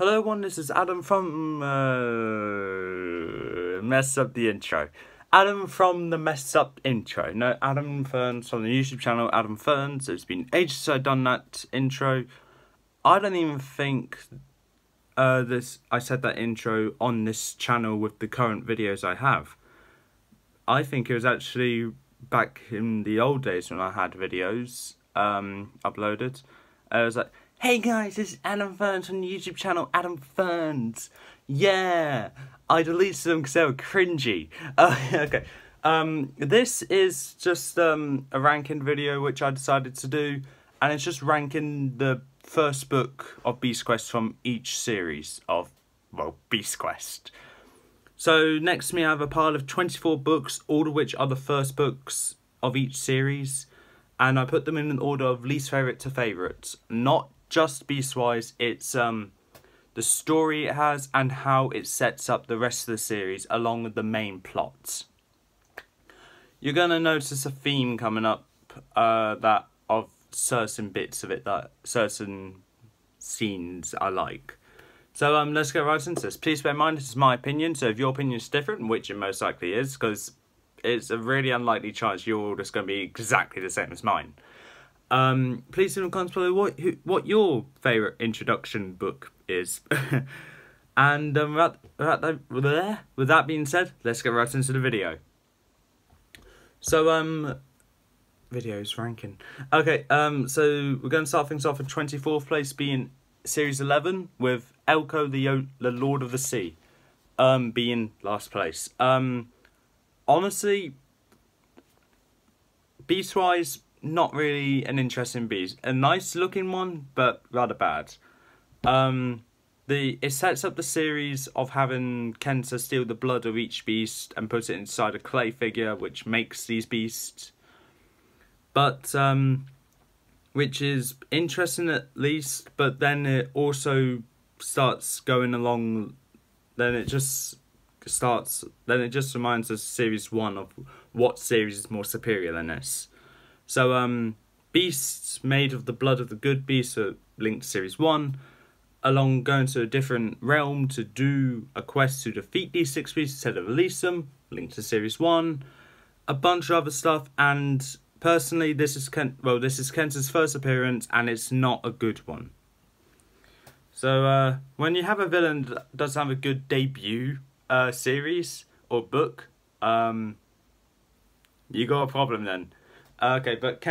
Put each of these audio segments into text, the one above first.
Hello everyone, this is Adam from Mess Up the Intro. Adam from the Mess Up Intro. No, Adam Ferns from the YouTube channel Adam Ferns. It's been ages since I've done that intro. I don't even think I said that intro on this channel with the current videos I have. I think it was actually back in the old days when I had videos uploaded. I was like, hey guys, this is Adam Ferns from the YouTube channel Adam Ferns. Yeah, I deleted them because they were cringy. Okay, this is just a ranking video which I decided to do, and it's just ranking the first book of Beast Quest from each series of, well, Beast Quest. So next to me I have a pile of 24 books, all of which are the first books of each series, and I put them in an order of least favourite to favourite. Not just Beast-wise, it's the story it has and how it sets up the rest of the series along with the main plots. You're going to notice a theme coming up that of certain bits of it, that certain scenes I like. So let's get right into this. Please bear in mind this is my opinion, so if your opinion is different, which it most likely is, because it's a really unlikely chance you're all just going to be exactly the same as mine. Please leave in the comments below what your favourite introduction book is. And with that being said, let's get right into the video. So videos ranking. Okay, so we're going to start things off at 24th place being Series 11 with Elko the Lord of the Sea being last place. Honestly, beast-wise, not really an interesting beast. A nice looking one, but rather bad. It sets up the series of having Kenta steal the blood of each beast and put it inside a clay figure, which makes these beasts. But which is interesting at least, but then it also starts going along. Then it just reminds us Series 1 of what series is more superior than this. So, beasts made of the blood of the good beasts are linked to Series 1, along going to a different realm to do a quest to defeat these 6 beasts instead of release them, linked to Series 1, a bunch of other stuff, and personally, this is Kenta's first appearance, and it's not a good one. So, when you have a villain that doesn't have a good debut series or book, you got a problem then. Okay, but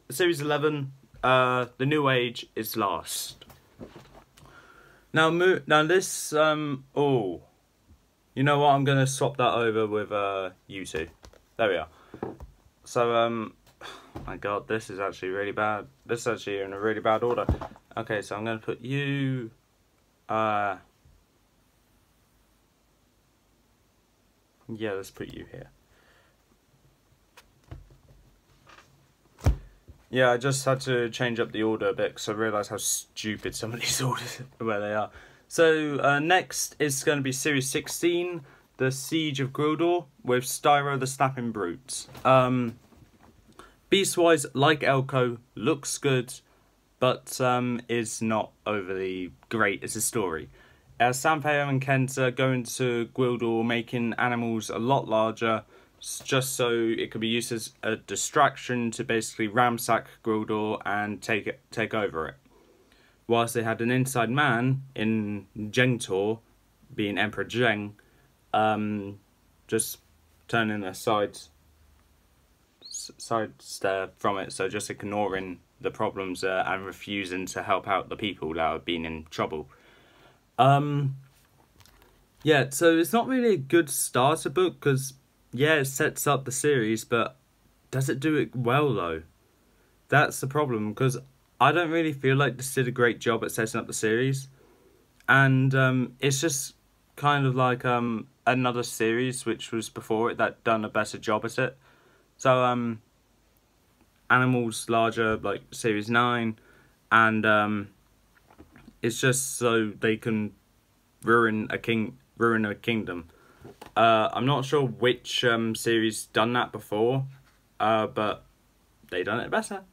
Series 11, The New Age is last. Now this, oh, you know what, I'm going to swap that over with you two. There we are. So, oh my god, this is actually really bad. This is actually in a really bad order. Okay, so I'm going to put you, yeah, let's put you here. Yeah, I just had to change up the order a bit because I realised how stupid some of these orders where they are. So next is going to be Series 16, The Siege of Gwildor, with Styro the Snapping Brute. Beast-wise, like Elko, looks good, but is not overly great as a story. Sanpeo and Kenta go into Gwildor, making animals a lot larger, just so it could be used as a distraction to basically ramsack Gwildor and take over it. Whilst they had an inside man in Jengtor, being Emperor Zheng, just turning a side stare from it, so just ignoring the problems and refusing to help out the people that have been in trouble. Yeah, so it's not really a good starter book because, yeah, it sets up the series, but does it do it well, though? That's the problem, because I don't really feel like this did a great job at setting up the series. And it's just kind of like another series, which was before it, that done a better job at it. So, Animals Larger, like Series 9, and it's just so they can ruin a kingdom. I'm not sure which series done that before, but they done it better.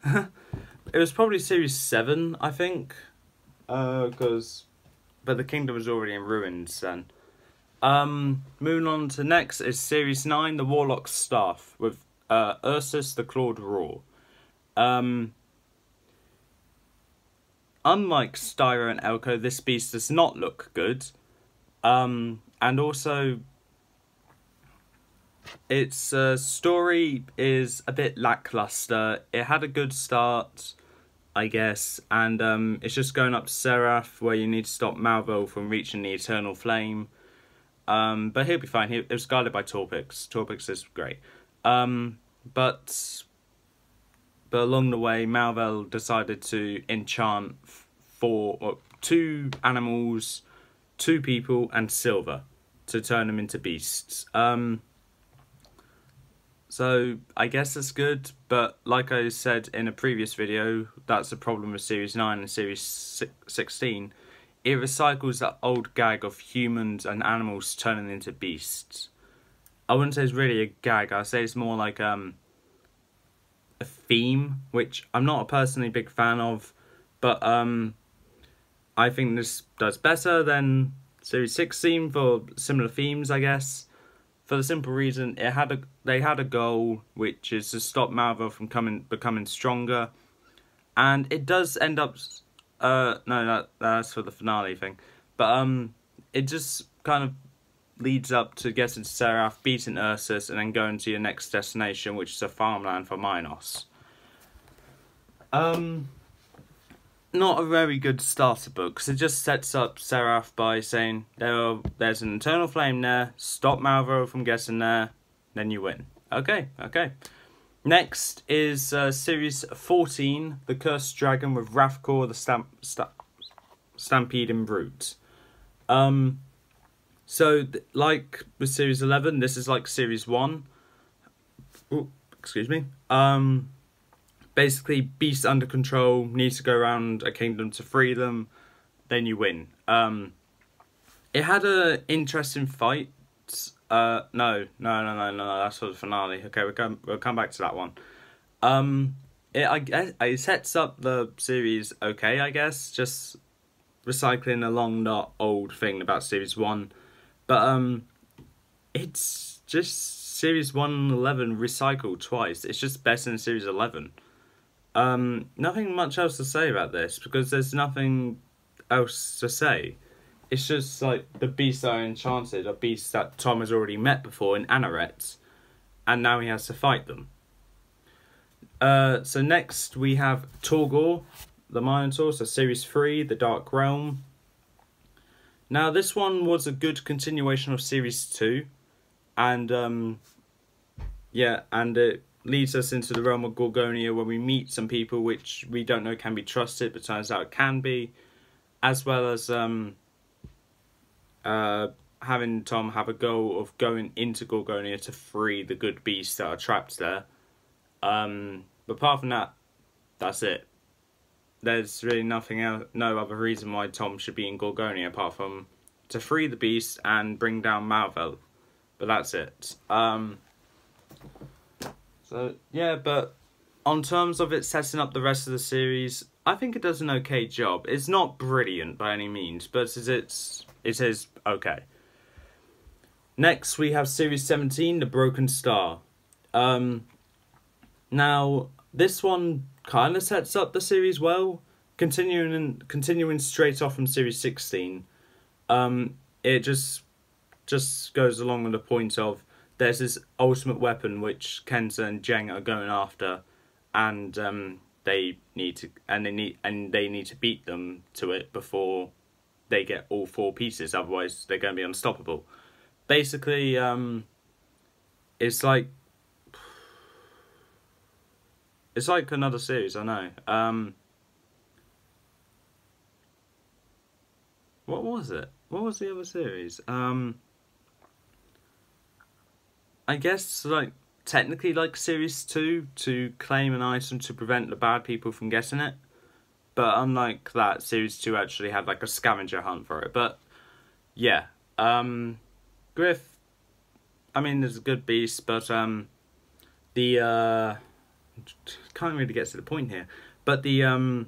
It was probably Series 7, I think, because but the kingdom was already in ruins then. Moving on to next is Series 9, The Warlock's Staff, with Ursus the Clawed Roar. Unlike Styro and Elko, this beast does not look good. And also, its story is a bit lackluster. It had a good start, I guess, and it's just going up to Seraph, where you need to stop Malvo from reaching the Eternal Flame. But he'll be fine. It was guided by Torpix. Torpix is great. But along the way, Malvel decided to enchant two animals, 2 people, and Silver to turn them into beasts. So I guess that's good, but like I said in a previous video, that's the problem with Series 9 and Series 16. It recycles that old gag of humans and animals turning into beasts. I wouldn't say it's really a gag, I'd say it's more like a theme, which I'm not a personally big fan of, but I think this does better than Series 16 for similar themes, I guess. For the simple reason, they had a goal, which is to stop Malvo from becoming stronger, and it does end up. No, that's for the finale thing, but it just kind of leads up to getting to Seraph, beating Ursus, and then going to your next destination, which is a farmland for Minos. Not a very good starter book, because it just sets up Seraph by saying there's an Eternal Flame there, stop Malvo from getting there, then you win. Okay. Next is Series 14, The Cursed Dragon with Wrathcore, the Stampeding Brute. So, like with Series 11, this is like Series 1. Ooh, excuse me. Basically, beasts under control, need to go around a kingdom to free them, then you win. It had an interesting fight. No, that's for the finale. Okay, we'll come back to that one. It sets up the series okay, I guess, just recycling along the old thing about Series 1. But, it's just Series 1 and 11 recycled twice. It's just better than Series 11. Nothing much else to say about this, because there's nothing else to say. It's just like the beasts that are enchanted are beasts that Tom has already met before in Anaret, and now he has to fight them. So next we have Torgor, the Minotaur, so Series 3, The Dark Realm. Now this one was a good continuation of Series 2, and yeah, and it leads us into the realm of Gorgonia, where we meet some people which we don't know can be trusted, but turns out it can be, as well as having Tom have a goal of going into Gorgonia to free the good beasts that are trapped there. But apart from that, that's it. There's really nothing else, no other reason why Tom should be in Gorgonia apart from to free the beast and bring down Malvel. But that's it. So, yeah, but on terms of it setting up the rest of the series, I think it does an okay job. It's not brilliant by any means, but it is okay. Next, we have Series 17, The Broken Star. Now, this one kind of sets up the series well, continuing straight off from Series 16. It just goes along with the point of there's this ultimate weapon which Kenta and Jeng are going after, and they need to beat them to it before they get all 4 pieces. Otherwise, they're going to be unstoppable. Basically, it's like another series. I know. What was it? What was the other series? I guess, like, technically like Series 2, to claim an item to prevent the bad people from getting it. But unlike that, Series 2 actually had, like, a scavenger hunt for it. But, yeah. Griff, I mean, there's a good beast, but, can't really get to the point here. But the,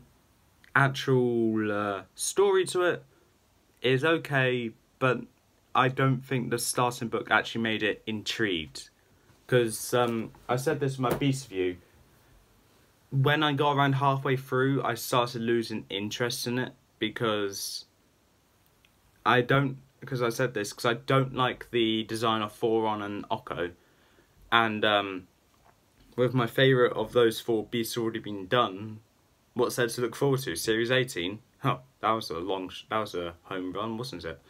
actual, story to it is okay, but I don't think the starting book actually made it intrigued. Because I said this in my Beast View. When I got around halfway through, I started losing interest in it because I don't like the design of Thoron and Okko, and with my favourite of those 4 beasts already been done, what's there to look forward to? Series 18? Oh, that was a home run, wasn't it?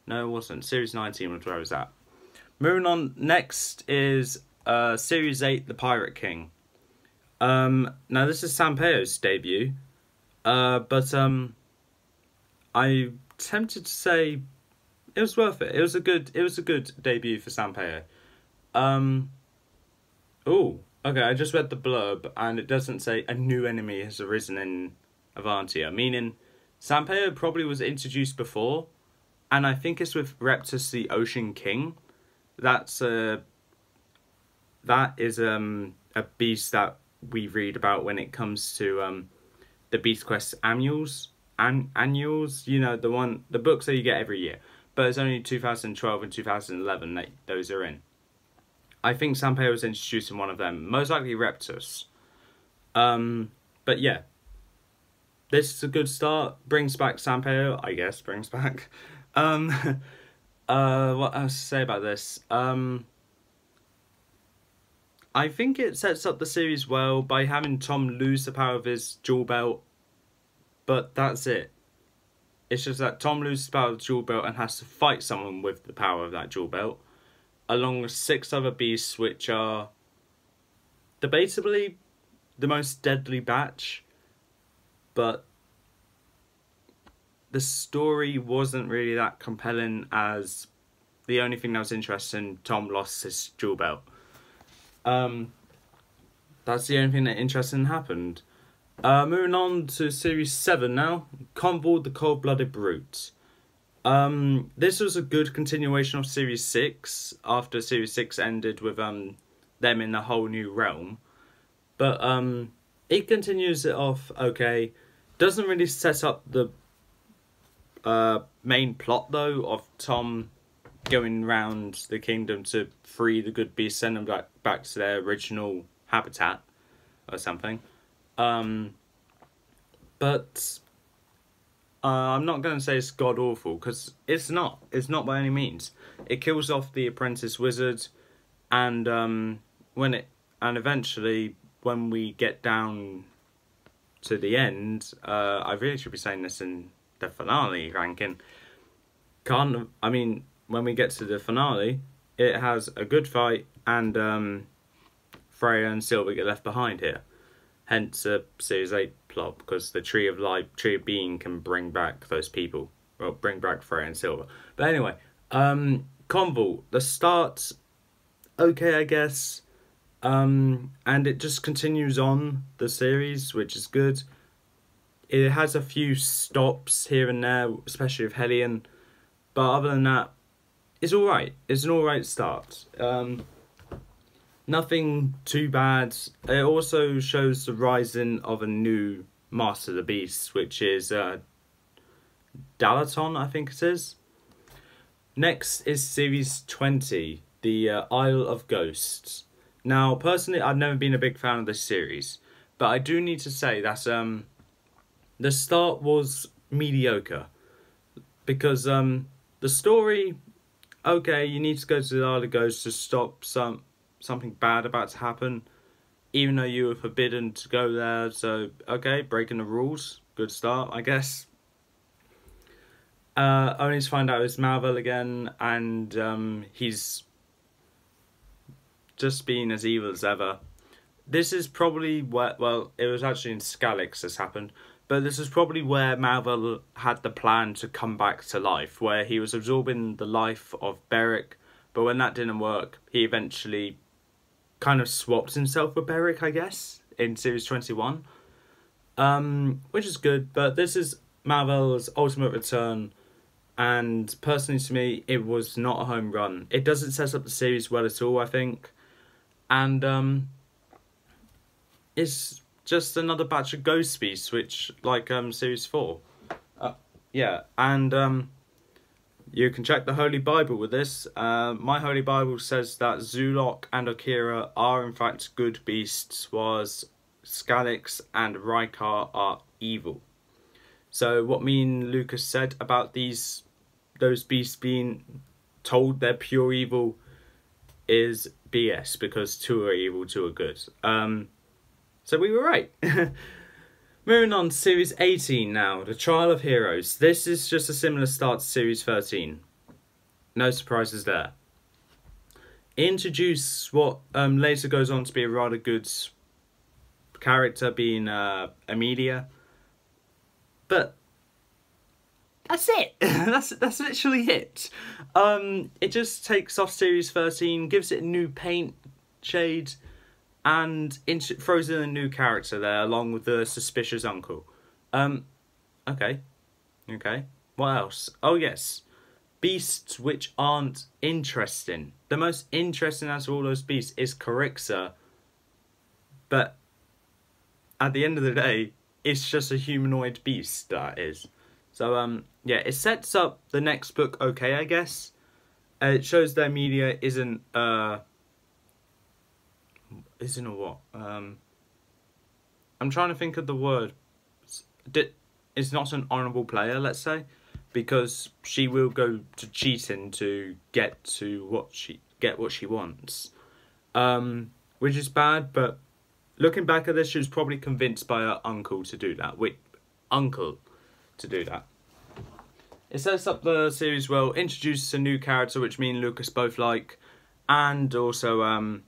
No, it wasn't. Series 19 was where I was at. Moving on, next is Series 8, The Pirate King. Now this is Sanpeio's debut, but I'm tempted to say it was worth it. It was a good debut for Sanpeio. Oh, okay. I just read the blurb, and it doesn't say a new enemy has arisen in Avantia, meaning Sanpeio probably was introduced before, and I think it's with Reptus the Ocean King. That is a beast that we read about when it comes to the Beast Quest annuals. Annuals, you know, the books that you get every year. But it's only 2012 and 2011 that those are in. I think Sanpeio was introduced in one of them, most likely Reptus. But yeah, this is a good start. Brings back Sanpeio, I guess. Brings back. What else to say about this? I think it sets up the series well by having Tom lose the power of his jewel belt, but that's it. It's just that Tom loses the power of the jewel belt and has to fight someone with the power of that jewel belt, along with 6 other beasts which are debatably the most deadly batch, but the story wasn't really that compelling, as the only thing that was interesting, Tom lost his jewel belt. That's the only thing that interesting happened. Moving on to Series 7 now. Convold the Cold-Blooded Brute. This was a good continuation of Series 6, after Series 6 ended with them in a whole new realm. But it continues it off okay. Doesn't really set up the main plot, though, of Tom going around the kingdom to free the good beasts, send them back to their original habitat or something. But I'm not going to say it's god awful, because it's not. It's not by any means. It kills off the apprentice wizard, and eventually when we get down to the end, I really should be saying this in the finale ranking. When we get to the finale, it has a good fight, and Freya and Silver get left behind here. Hence a Series 8 plot, because the Tree of Life, Tree of Being can bring back those people. Well, bring back Freya and Silver. But anyway, Convolt, the start, okay, I guess. And it just continues on the series, which is good. It has a few stops here and there, especially with Hellion. But other than that, it's alright. It's an alright start. Nothing too bad. It also shows the rising of a new Master of the Beasts, which is Dalaton, I think it is. Next is Series 20, the Isle of Ghosts. Now, personally, I've never been a big fan of this series, but I do need to say that the start was mediocre, because the story, okay, you need to go to the Isle of Ghosts to stop something bad about to happen, even though you were forbidden to go there, so, okay, breaking the rules, good start, I guess. Only to find out it's Malvel again, and he's just being as evil as ever. This is probably where, well, it was actually in Skalitz this happened, but this is probably where Malvel had the plan to come back to life, where he was absorbing the life of Beric, but when that didn't work, he eventually kind of swapped himself with Beric, I guess, in Series 21, which is good, but this is Malvel's ultimate return, and personally to me, it was not a home run. It doesn't set up the series well at all, I think, and it's just another batch of ghost beasts, which, like Series 4. Yeah, and You can check the Holy Bible with this. My Holy Bible says that Zoolock and Akira are in fact good beasts, whilst Skalix and Rykar are evil. So what me and Lucas said about those beasts being told they're pure evil is BS, because 2 are evil, 2 are good. So we were right. Moving on to Series 18 now, The Trial of Heroes. This is just a similar start to Series 13. No surprises there. Introduce what later goes on to be a rather good character, being Amelia. But that's it. that's literally it. It just takes off Series 13, gives it a new paint shade, and throws in a new character there, along with the suspicious uncle. Okay. What else? Oh yes, beasts which aren't interesting. The most interesting out of all those beasts is Corixa, but at the end of the day, it's just a humanoid beast, that is. So yeah, it sets up the next book okay, I guess. It shows that Amelia isn't a what? I'm trying to think of the word. It's not an honourable player, let's say, because she will go to cheating to get what she wants, which is bad. But looking back at this, she was probably convinced by her uncle to do that. It sets up the series well, introduces a new character which me and Lucas both like, and also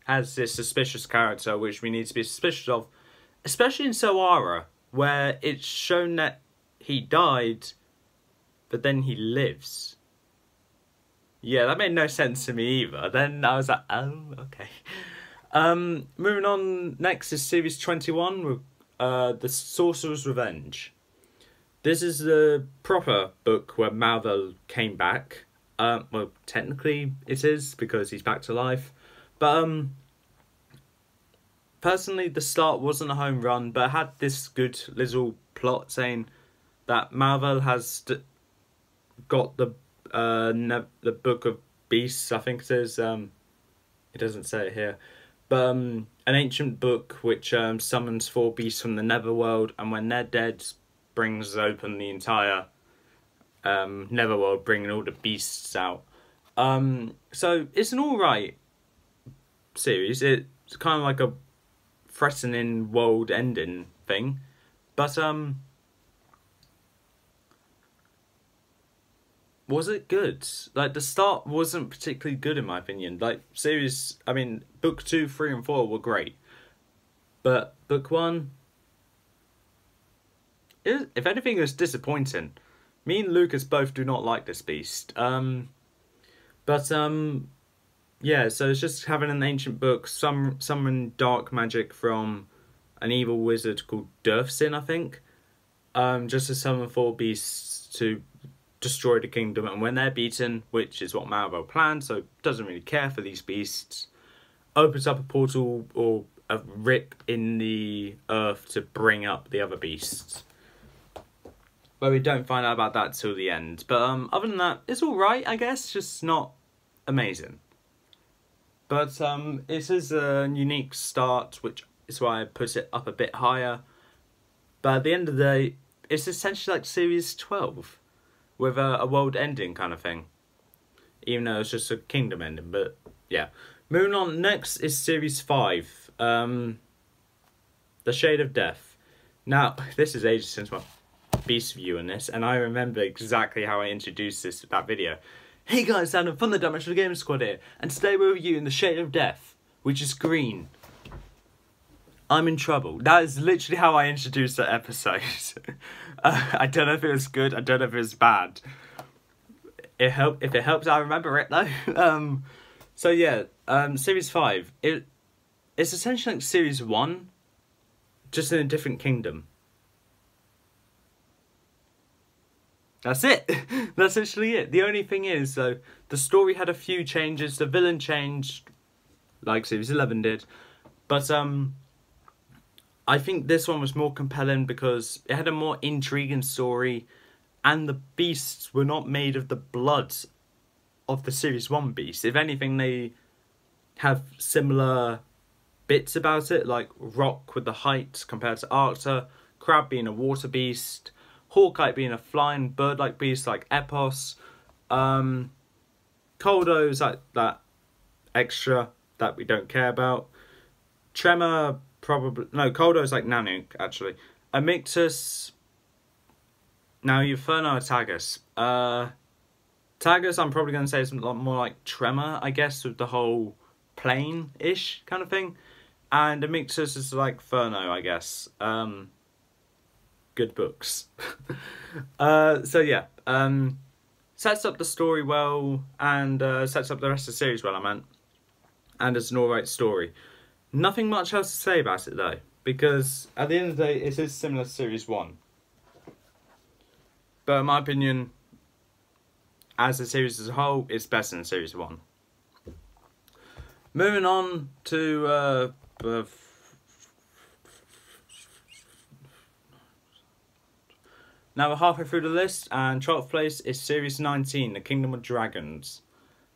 has this suspicious character which we need to be suspicious of, especially in Soara, where it's shown that he died, but then he lives. Yeah, that made no sense to me either. Then I was like, oh, okay. Moving on, next is Series 21 with The Sorcerer's Revenge. This is the proper book where Malvel came back. Well, technically it is, because he's back to life. But personally, the start wasn't a home run, but it had this good little plot saying that Malvel has got the Book of Beasts, I think it is. It doesn't say it here. But an ancient book which summons 4 beasts from the Netherworld, and when they're dead, brings open the entire Netherworld, bringing all the beasts out. So it's an alright series. It's kind of like a threatening world ending thing, but was it good? Like, the start wasn't particularly good in my opinion. Like, book 2, 3 and 4 were great, but book 1, if anything, it was disappointing. Me and Lucas both do not like this beast. Yeah, so it's just having an ancient book, summon dark magic from an evil wizard called Durfsin, I think. Just to summon 4 beasts to destroy the kingdom, and when they're beaten, which is what Malvel planned, so doesn't really care for these beasts, opens up a portal or a rip in the earth to bring up the other beasts. But we don't find out about that till the end. But other than that, it's alright, I guess, just not amazing. But it is a unique start, which is why I put it up a bit higher. But at the end of the day, it's essentially like Series 12, with a world ending kind of thing. Even though it's just a kingdom ending, but yeah. Moving on, next is Series 5, The Shade of Death. Now, this is ages since my beast view on this, and I remember exactly how I introduced that video. Hey guys, Adam from the Dimensional Gaming Squad here, and today we're with you in The Shade of Death, which is green. I'm in trouble. That is literally how I introduced that episode. I don't know if it was good, I don't know if it was bad. If it helps, I remember it though. So yeah, Series 5. It's essentially like Series 1, just in a different kingdom. That's it. That's actually it. The only thing is, though, the story had a few changes. The villain changed, like Series 11 did. But I think this one was more compelling because it had a more intriguing story, and the beasts were not made of the blood of the Series 1 beasts. If anything, they have similar bits about it, like Rock with the height compared to Arcta, Crab being a water beast, Hawkeye being a flying bird-like beast like Epos, Koldo's like that extra that we don't care about. Tremor probably... No, Koldo's like Nanook, actually. Amictus... Now, Euferno or Tagus. Tagus, I'm probably going to say is a lot more like Tremor, I guess, with the whole plane-ish kind of thing. And Amictus is like Ferno, I guess. Good books. So yeah, sets up the story well, and sets up the rest of the series well, I meant. And it's an alright story. Nothing much else to say about it, though. Because, at the end of the day, it is similar to Series 1. But in my opinion, as a series as a whole, it's better than Series 1. Moving on to... Now we're halfway through the list, and 12th place is Series 19, The Kingdom of Dragons.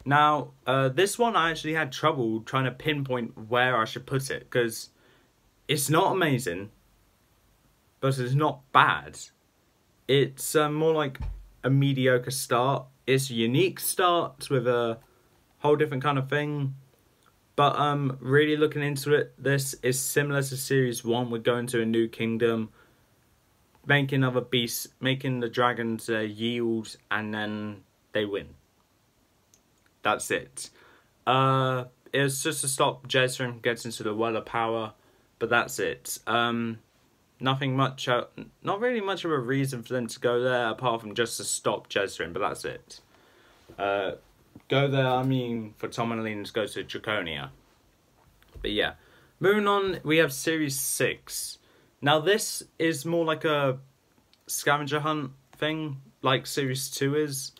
Now, this one I actually had trouble trying to pinpoint where I should put it, because it's not amazing, but it's not bad. It's more like a mediocre start. It's a unique start with a whole different kind of thing. But really looking into it, this is similar to Series 1. We're going to a new kingdom, making other beasts, making the dragons yield, and then they win. That's it. It's just to stop Jezreel getting into the Well of Power, but that's it. Nothing much, not really much of a reason for them to go there, apart from just to stop Jezreel, but that's it. Go there, I mean, for Tom and Aline to go to Draconia. But yeah. Moving on, we have Series 6. Now this is more like a scavenger hunt thing, like Series 2 is.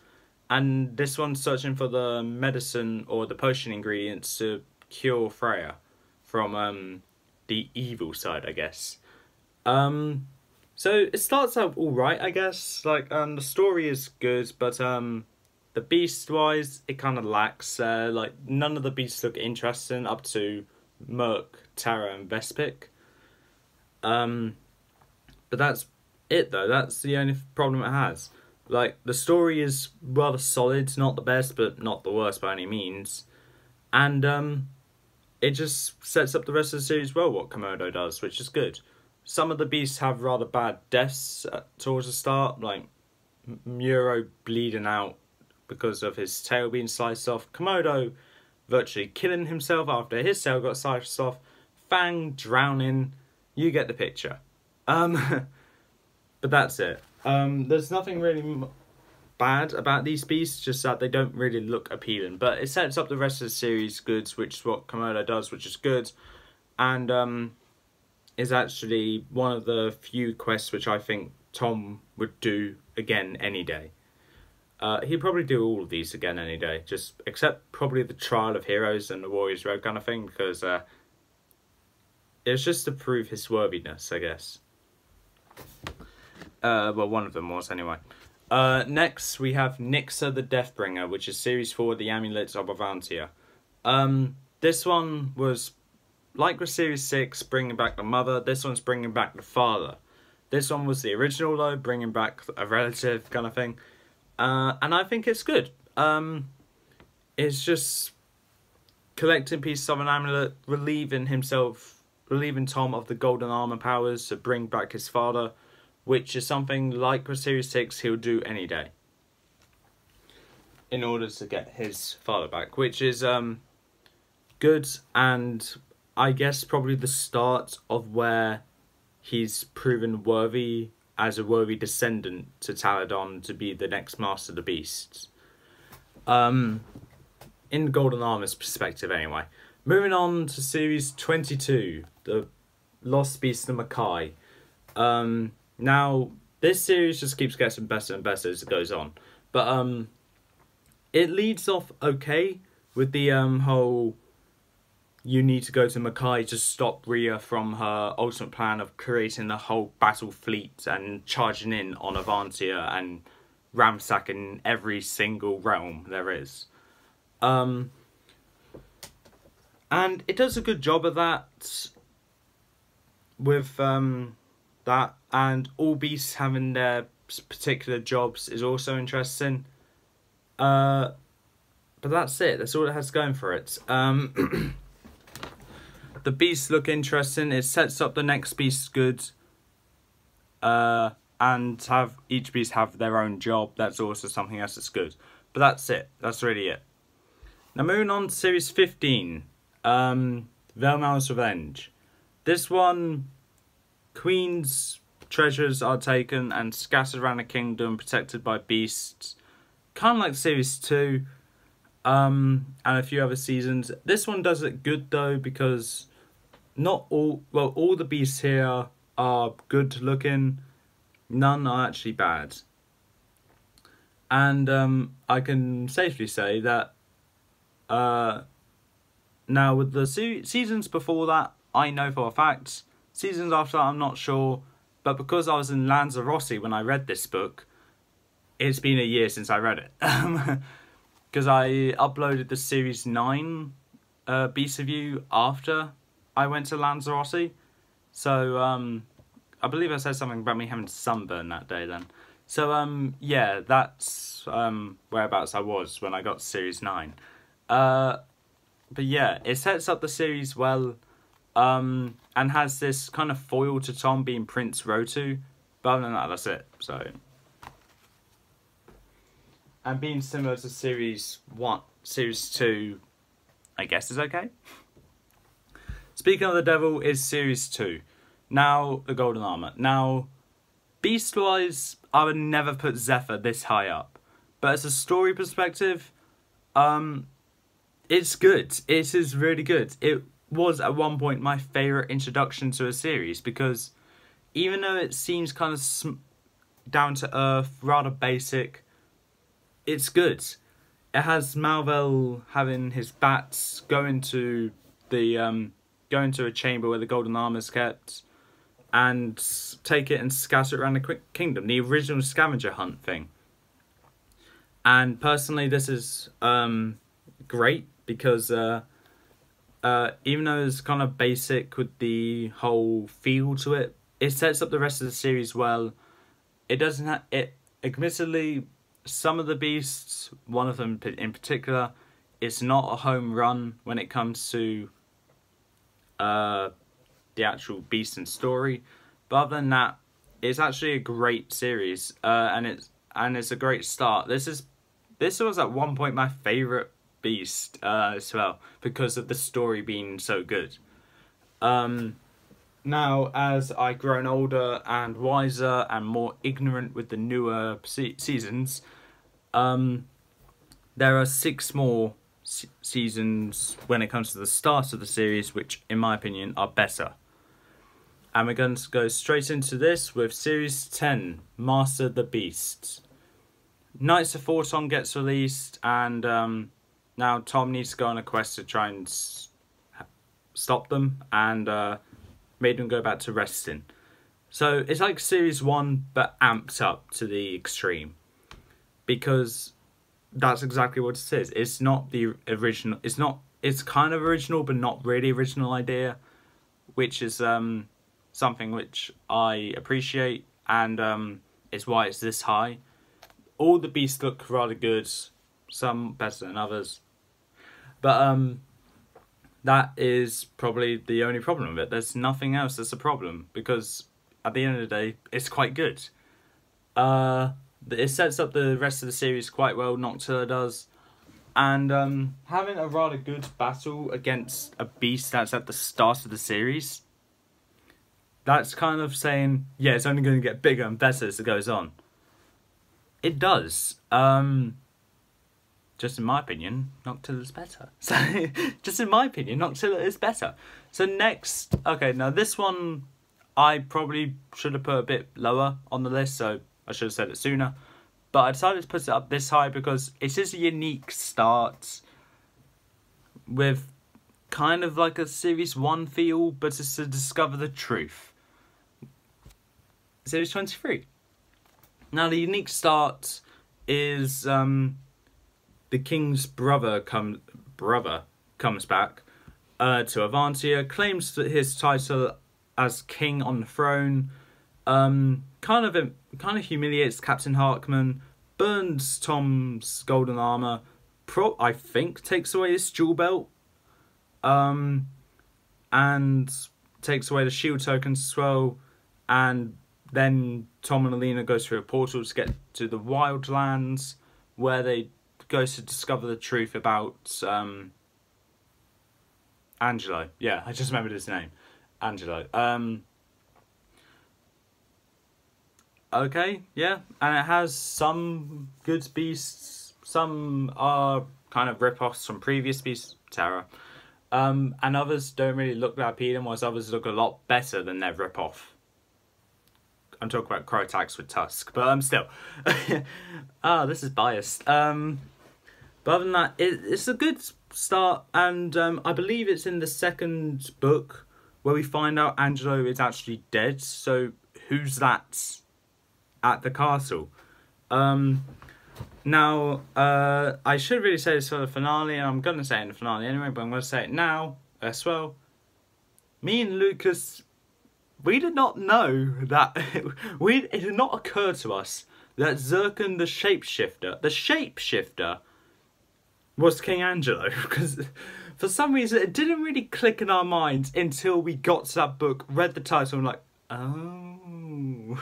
And this one's searching for the medicine or the potion ingredients to cure Freya from the evil side, I guess. So it starts out alright, I guess. Like, the story is good, but the beast-wise, it kind of lacks. Like, none of the beasts look interesting up to Merc, Terra, and Vespic. But that's it, though. That's the only problem it has. Like, the story is rather solid. Not the best, but not the worst by any means. And it just sets up the rest of the series well, what Komodo does, which is good. Some of the beasts have rather bad deaths towards the start, like Muro bleeding out because of his tail being sliced off, Komodo virtually killing himself after his tail got sliced off, Fang drowning. You get the picture. But that's it. There's nothing really bad about these beasts, just that they don't really look appealing. But it sets up the rest of the series good, which is what Komodo does, which is good. And is actually one of the few quests which I think Tom would do again any day. He'd probably do all of these again any day, just except probably the Trial of Heroes and the Warriors Road kind of thing, because it's just to prove his worthiness, I guess. Well, one of them was, anyway. Next, we have Nixa the Deathbringer, which is Series 4, The Amulets of Avantia. This one was, like with Series 6, bringing back the mother. This one's bringing back the father. This one was the original, though, bringing back a relative kind of thing. And I think it's good. It's just collecting pieces of an amulet, relieving Tom of the golden armor powers to bring back his father, which is something like with Series 6 he'll do any day in order to get his father back, which is good, and I guess probably the start of where he's proven worthy as a worthy descendant to Taladon to be the next Master of the Beasts. In Golden Armor's perspective, anyway. Moving on to Series 22, The Lost Beast of Makai. Now, this series just keeps getting better and better as it goes on. But it leads off okay with the whole you need to go to Makai to stop Rhea from her ultimate plan of creating the whole battle fleet and charging in on Avantia and ransacking every single realm there is. And it does a good job of that with that, and all beasts having their particular jobs is also interesting. But that's it. That's all it has going for it. The beasts look interesting. It sets up the next beast good. And have each beast have their own job. That's also something else that's good. But that's it. That's really it. Now moving on to Series 15. Velmal's Revenge. This one, Queen's treasures are taken and scattered around the kingdom, protected by beasts. Kind of like Series 2. And a few other seasons. This one does it good though, because all the beasts here are good looking. None are actually bad. And I can safely say that now with the seasons before that, I know for a fact. Seasons after that, I'm not sure. But because I was in Lanzarote when I read this book, it's been a year since I read it. Because I uploaded the Series 9 Beast Review after I went to Lanzarote. So, I believe I said something about me having sunburn that day then. So, yeah, that's whereabouts I was when I got to Series 9. But yeah, it sets up the series well, and has this kind of foil to Tom being Prince Rotu. But other than that, that's it. So, and being similar to Series 1, Series 2, I guess is okay. Speaking of the Devil is Series 2. Now, the Golden Armor. Now, beast-wise, I would never put Zephyr this high up. But as a story perspective, it's good. It is really good. It was, at one point, my favourite introduction to a series. Because even though it seems kind of down to earth, rather basic, it's good. It has Malvel having his bats going to a chamber where the Golden Armor is kept, and take it and scatter it around the kingdom. The original scavenger hunt thing. And personally, this is great because even though it's kind of basic with the whole feel to it, it sets up the rest of the series well. It doesn't have it. Admittedly, some of the beasts, one of them in particular, it's not a home run when it comes to the actual beast and story, but other than that, it's actually a great series, and it's a great start. This was at one point my favourite beast as well, because of the story being so good. Now, as I've grown older and wiser and more ignorant with the newer seasons, there are 6 more seasons when it comes to the start of the series, which in my opinion are better. And we're going to go straight into this with Series 10, Master the Beast. Knights of Photon gets released, and now Tom needs to go on a quest to try and stop them, and made them go back to resting. So it's like Series 1, but amped up to the extreme. Because that's exactly what it is. It's not the original. It's kind of original, but not really original idea, which is something which I appreciate, and is why it's this high. All the beasts look rather good, some better than others, but that is probably the only problem with it. There's nothing else that's a problem, because at the end of the day, it's quite good. It sets up the rest of the series quite well, Noctilla does. And having a rather good battle against a beast that's at the start of the series, that's kind of saying, yeah, it's only going to get bigger and better as it goes on. It does. Just in my opinion, Noctilla's better. So, just in my opinion, Noctilla is better. So next, okay, now this one I probably should have put a bit lower on the list, so I should have said it sooner. But I decided to put it up this high because it is a unique start with kind of like a Series 1 feel, but it's to discover the truth. Series 23. Now, the unique start is the king's brother comes back to Avantia, claims his title as king on the throne, kind of humiliates Captain Harkman, burns Tom's golden armor, I think takes away his jewel belt, and takes away the shield tokens as well, and then Tom and Alina go through a portal to get to the Wildlands, where they go to discover the truth about Angelo. Yeah, I just remembered his name. Angelo. Okay, yeah, and it has some good beasts. Some are kind of rip-offs from previous Beast Terror. And others don't really look that appealing, whilst others look a lot better than their rip-off. I'm talking about Crotax with Tusk, but still. This is biased. But other than that, it's a good start, and I believe it's in the second book where we find out Angelo is actually dead, so who's that at the castle? Now, I should really say this for the finale, and I'm going to say it in the finale anyway, but I'm going to say it now as well. Me and Lucas, we did not know that, it did not occur to us that Zircon the shapeshifter was King Angelo, because for some reason it didn't really click in our minds until we got to that book, read the title, and like, oh,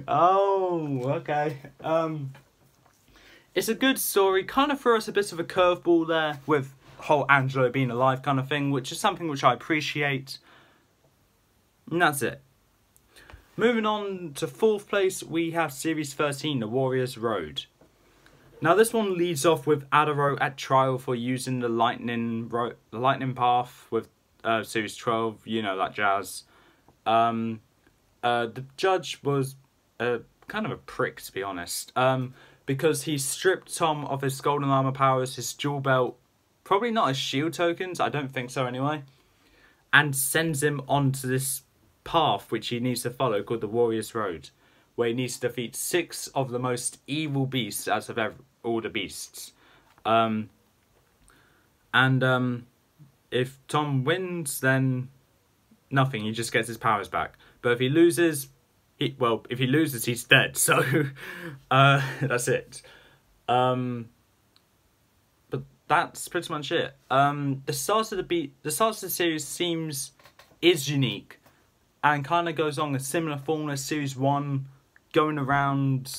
oh, okay. It's a good story, kind of threw us a bit of a curveball there with whole Angelo being alive kind of thing, which is something which I appreciate. And that's it. Moving on to 4th place, we have Series 13, The Warrior's Road. Now this one leads off with Adaro at trial for using the lightning path with Series 12, you know, that jazz. The judge was kind of a prick, to be honest, because he stripped Tom of his golden armor powers, his jewel belt, probably not his shield tokens, I don't think so anyway, and sends him onto this path which he needs to follow called the Warrior's Road, where he needs to defeat 6 of the most evil beasts out of all the beasts. If Tom wins, then nothing, he just gets his powers back. But if he loses, he's dead, so that's it. But that's pretty much it. The start of the series is unique, and kind of goes on a similar formula as Series 1, going around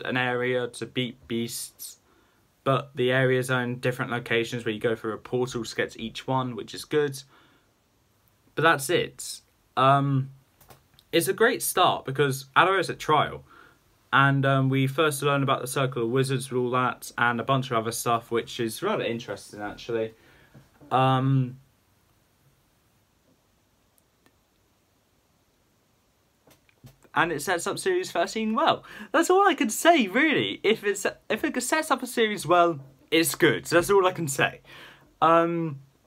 an area to beat beasts, but the areas are in different locations where you go through a portal to get to each one, which is good. But that's it. It's a great start because Adaro is at trial, and we first learn about the Circle of Wizards with all that, and a bunch of other stuff, which is rather interesting actually. And it sets up Series 13 well. That's all I can say, really. If it sets up a series well, it's good. So that's all I can say.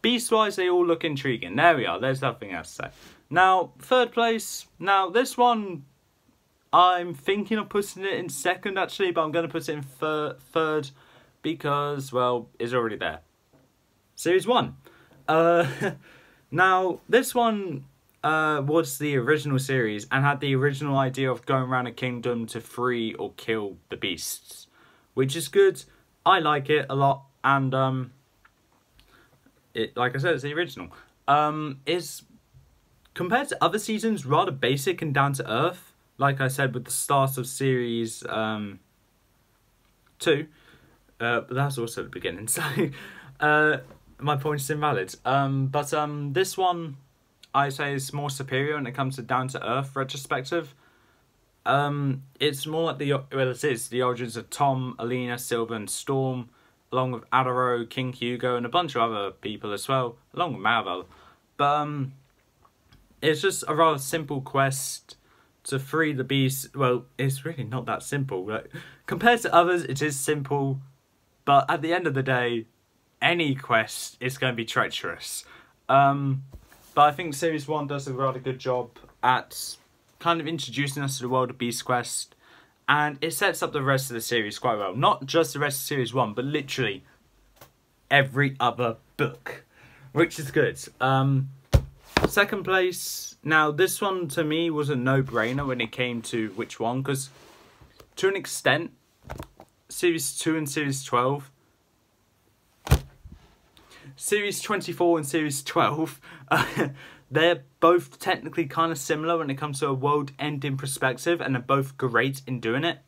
Beast-wise, they all look intriguing. There we are. There's nothing else to say. Now, 3rd place. Now, this one, I'm thinking of putting it in 2nd, actually, but I'm going to put it in 3rd because, well, it's already there. Series 1. Now, this one was the original series and had the original idea of going around a kingdom to free or kill the beasts, which is good. I like it a lot, and like I said, it's the original. It's, compared to other seasons, rather basic and down to earth. Like I said with the start of Series 2, but that's also the beginning. So my point is invalid. But this one, I say, is more superior when it comes to down to earth retrospective. It's more like the origins of Tom, Alina, Silver, and Storm, along with Adaro, King Hugo, and a bunch of other people as well, along with Marvel. But it's just a rather simple quest to free the beast. Well, it's really not that simple. Like, compared to others, it is simple, but at the end of the day, any quest is going to be treacherous. But I think Series 1 does a rather good job at kind of introducing us to the world of Beast Quest, and it sets up the rest of the series quite well. Not just the rest of Series 1, but literally every other book, which is good. Second place, now this one to me was a no-brainer when it came to which one, because to an extent, Series 2 and Series 12, Series 24 and Series 12, they're both technically kind of similar when it comes to a world-ending perspective, and they're both great in doing it.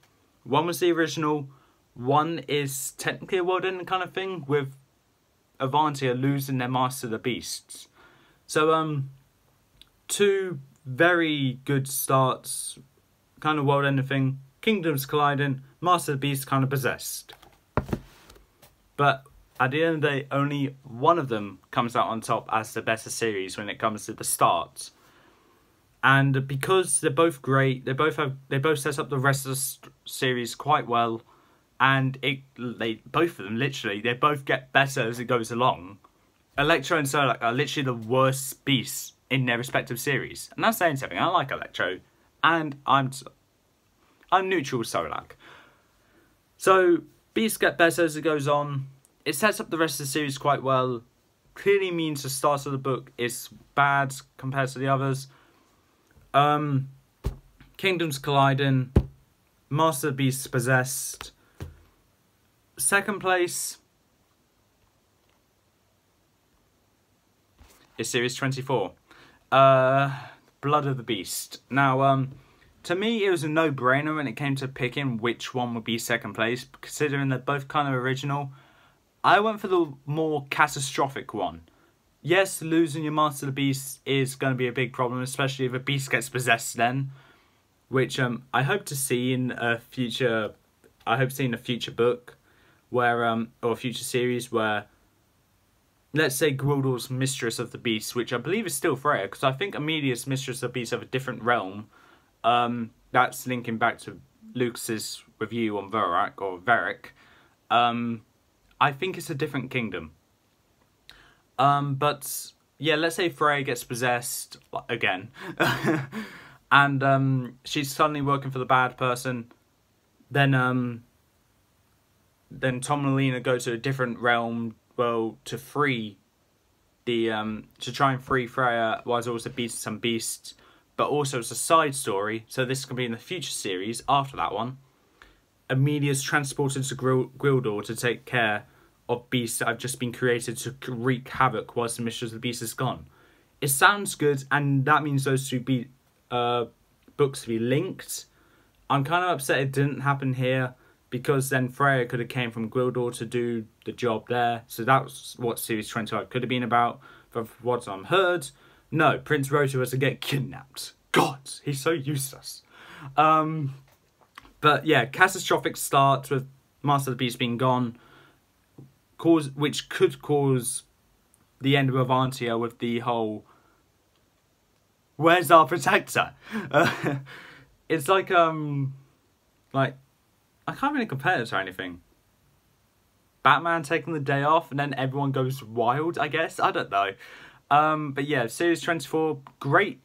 One was the original, one is technically a world-ending kind of thing, with Avantia losing their Master of the Beasts. So, two very good starts, kind of world-ending thing. Kingdoms colliding, Master of the Beast kind of possessed. But at the end of the day, only one of them comes out on top as the better series when it comes to the start. And because they're both great, they both set up the rest of the series quite well, and both of them literally, they both get better as it goes along. Electro and Solak are literally the worst beasts in their respective series, and that's saying something. I like Electro, and I'm neutral with Solak. So beasts get better as it goes on. It sets up the rest of the series quite well. Clearly means the start of the book is bad compared to the others. Kingdoms colliding, Master of the Beasts possessed. Second place is Series 24. Blood of the Beast. Now, to me, it was a no-brainer when it came to picking which one would be second place, considering they're both kind of original. I went for the more catastrophic one. Yes, losing your Master of the Beast is going to be a big problem, especially if a beast gets possessed then, which I hope to see in a future. I hope to see in a future book, where or a future series where, let's say, Gwildor's Mistress of the Beast, which I believe is still Freya, because I think Amelia's Mistress of the Beast of a different realm. That's linking back to Lucas's review on Varric. I think it's a different kingdom. But yeah, let's say Freya gets possessed again, and she's suddenly working for the bad person. Then Tom and Alina go to a different realm, well, to free the to try and free Freya, while also beating some beasts. But also it's a side story, so this can be in the future series after that one. Amelia's transported to Gwildor to take care of beasts that have just been created to wreak havoc whilst the Mistress of the Beast is gone. It sounds good, and that means those two books to be linked. I'm kind of upset it didn't happen here, because then Freya could have came from Gwildor to do the job there. So that's what Series 25 could have been about. But from what I've heard, no, Prince Rotor was to get kidnapped. God, he's so useless. But yeah, catastrophic start with Master of the Beast being gone, which could cause the end of Avantia with the whole, where's our protector? It's like I can't really compare it to anything. Batman taking the day off and then everyone goes wild, I guess. I don't know. But yeah, Series 24, great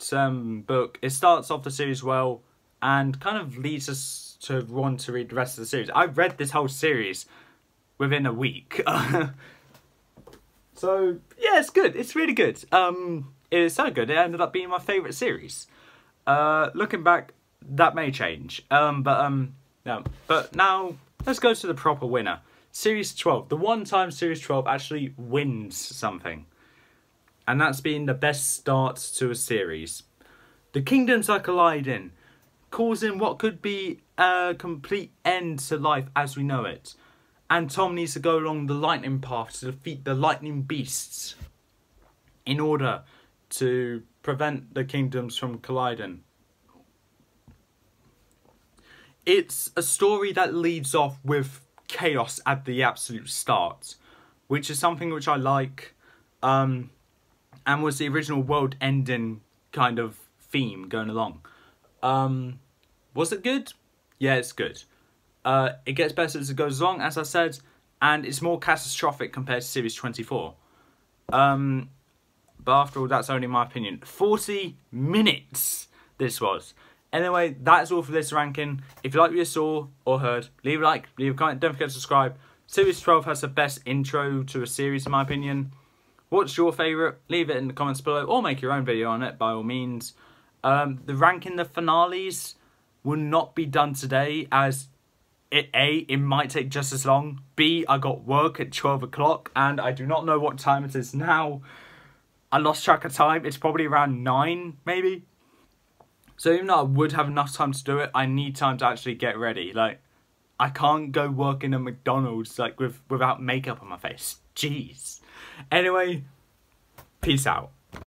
book. It starts off the series well and kind of leads us to want to read the rest of the series. I read this whole series within a week. So yeah, it's good. It's really good. It is so good. It ended up being my favourite series. Looking back, that may change. No. But now let's go to the proper winner. Series 12. The one time Series 12 actually wins something. And that's been the best start to a series. The kingdoms are colliding, causing what could be a complete end to life as we know it. And Tom needs to go along the lightning path to defeat the lightning beasts in order to prevent the kingdoms from colliding. It's a story that leads off with chaos at the absolute start, which is something which I like, and was the original world-ending kind of theme going along. Was it good? Yeah, it's good. It gets better as it goes along, as I said, and it's more catastrophic compared to Series 24. But after all, that's only my opinion. 40 minutes this was. Anyway, that's all for this ranking. If you like what you saw or heard, leave a like, leave a comment, don't forget to subscribe. Series 12 has the best intro to a series in my opinion. What's your favourite? Leave it in the comments below or make your own video on it by all means. The ranking the finales will not be done today as it might take just as long. B, I got work at 12 o'clock and I do not know what time it is now. I lost track of time. It's probably around 9 maybe. So even though I would have enough time to do it, I need time to actually get ready. Like, I can't go work in a McDonald's like without makeup on my face. Jeez. Anyway, peace out.